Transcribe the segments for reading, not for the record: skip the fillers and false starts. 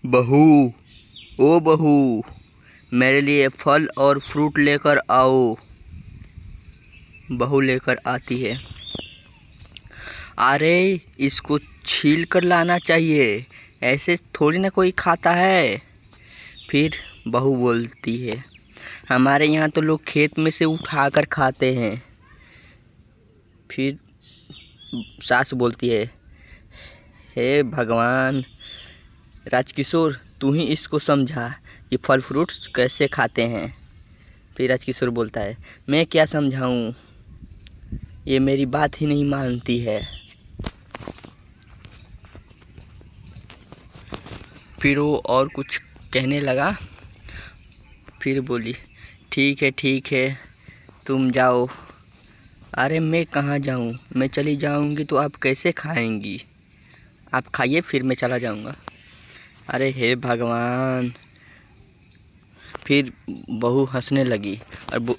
बहू, ओ बहू, मेरे लिए फल और फ्रूट लेकर आओ। बहू लेकर आती है। अरे इसको छील कर लाना चाहिए, ऐसे थोड़ी ना कोई खाता है। फिर बहू बोलती है, हमारे यहाँ तो लोग खेत में से उठा कर खाते हैं। फिर सास बोलती है, हे भगवान, राजकिशोर तू ही इसको समझा कि फल फ्रूट्स कैसे खाते हैं। फिर राजकिशोर बोलता है, मैं क्या समझाऊं, ये मेरी बात ही नहीं मानती है। फिर वो और कुछ कहने लगा। फिर बोली, ठीक है तुम जाओ। अरे मैं कहाँ जाऊँ, मैं चली जाऊँगी तो आप कैसे खाएंगी, आप खाइए फिर मैं चला जाऊँगा। अरे हे भगवान। फिर बहू हंसने लगी और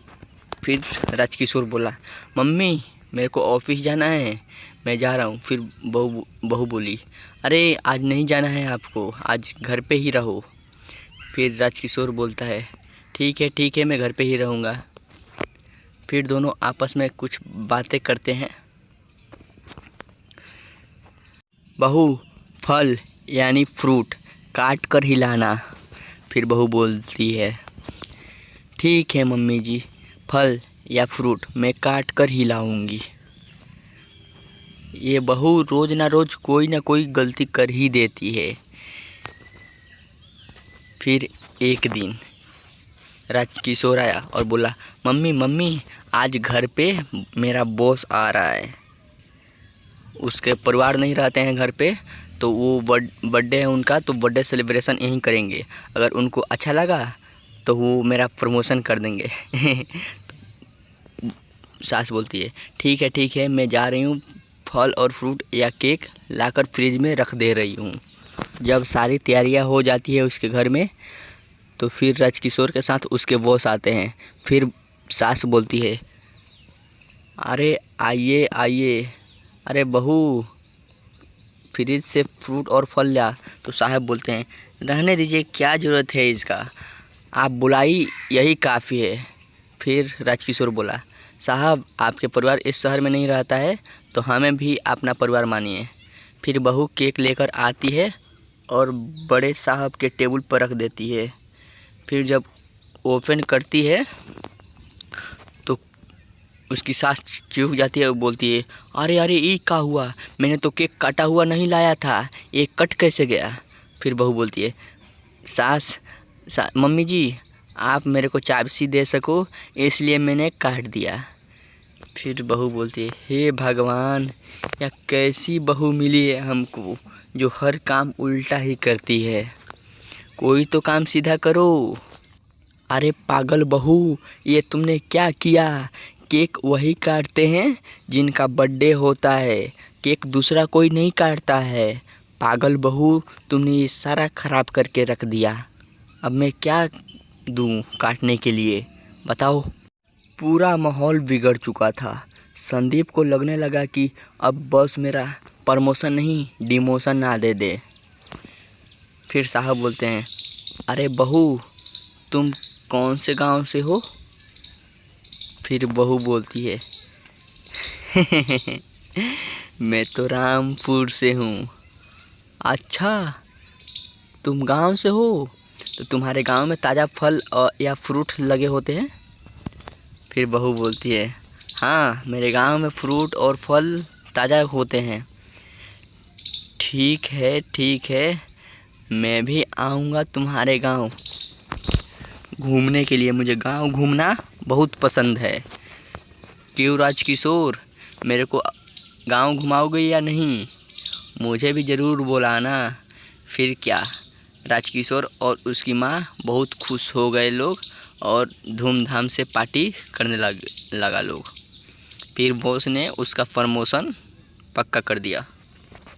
फिर राजकिशोर बोला, मम्मी मेरे को ऑफिस जाना है, मैं जा रहा हूँ। फिर बहू बोली, अरे आज नहीं जाना है आपको, आज घर पे ही रहो। फिर राजकिशोर बोलता है, ठीक है मैं घर पे ही रहूँगा। फिर दोनों आपस में कुछ बातें करते हैं। बहू, फल यानी फ्रूट काट कर ही लाना। फिर बहू बोलती है, ठीक है मम्मी जी, फल या फ्रूट मैं काट कर ही लाऊंगी। ये बहू रोज़ ना रोज़ कोई ना कोई गलती कर ही देती है। फिर एक दिन राजकिशोर आया और बोला, मम्मी आज घर पे मेरा बॉस आ रहा है, उसके परिवार नहीं रहते हैं घर पे, तो वो बर्थडे है उनका, तो बर्थडे सेलिब्रेशन यहीं करेंगे। अगर उनको अच्छा लगा तो वो मेरा प्रमोशन कर देंगे। सास बोलती है, ठीक है मैं जा रही हूँ, फल और फ्रूट या केक लाकर फ्रिज में रख दे रही हूँ। जब सारी तैयारियाँ हो जाती है उसके घर में, तो फिर राजकिशोर के साथ उसके बॉस आते हैं। फिर सास बोलती है, अरे आइए, अरे बहू फ्रिज से फ्रूट और फल ला। तो साहब बोलते हैं, रहने दीजिए, क्या ज़रूरत है इसका, आप बुलाई यही काफ़ी है। फिर राजकिशोर बोला, साहब आपके परिवार इस शहर में नहीं रहता है, तो हमें भी अपना परिवार मानिए। फिर बहू केक लेकर आती है और बड़े साहब के टेबल पर रख देती है। फिर जब ओपन करती है तो उसकी सास चूक जाती है और बोलती है, अरे ये क्या हुआ, मैंने तो केक काटा हुआ नहीं लाया था, ये कट कैसे गया। फिर बहू बोलती है, मम्मी जी आप मेरे को चाबसी दे सको इसलिए मैंने काट दिया। फिर बहू बोलती है, हे भगवान, या कैसी बहू मिली है हमको जो हर काम उल्टा ही करती है, कोई तो काम सीधा करो। अरे पागल बहू, ये तुमने क्या किया, केक वही काटते हैं जिनका बर्थडे होता है, केक दूसरा कोई नहीं काटता है। पागल बहू, तुमने ये सारा ख़राब करके रख दिया, अब मैं क्या दूँ काटने के लिए, बताओ। पूरा माहौल बिगड़ चुका था। संदीप को लगने लगा कि अब बस मेरा प्रमोशन नहीं डिमोशन ना दे दे। फिर साहब बोलते हैं, अरे बहू तुम कौन से गांव से हो। फिर बहू बोलती है, मैं तो रामपुर से हूँ। अच्छा तुम गांव से हो, तो तुम्हारे गांव में ताज़ा फल या फ्रूट लगे होते हैं। फिर बहू बोलती है, हाँ मेरे गांव में फ्रूट और फल ताज़ा होते हैं। ठीक है मैं भी आऊँगा तुम्हारे गांव घूमने के लिए, मुझे गांव घूमना बहुत पसंद है। क्यों राजकिशोर, मेरे को गांव घुमाओगे या नहीं, मुझे भी ज़रूर बुलाना। फिर क्या, राजकिशोर और उसकी माँ बहुत खुश हो गए लोग और धूमधाम से पार्टी करने लगा लोग। फिर बॉस ने उसका प्रमोशन पक्का कर दिया।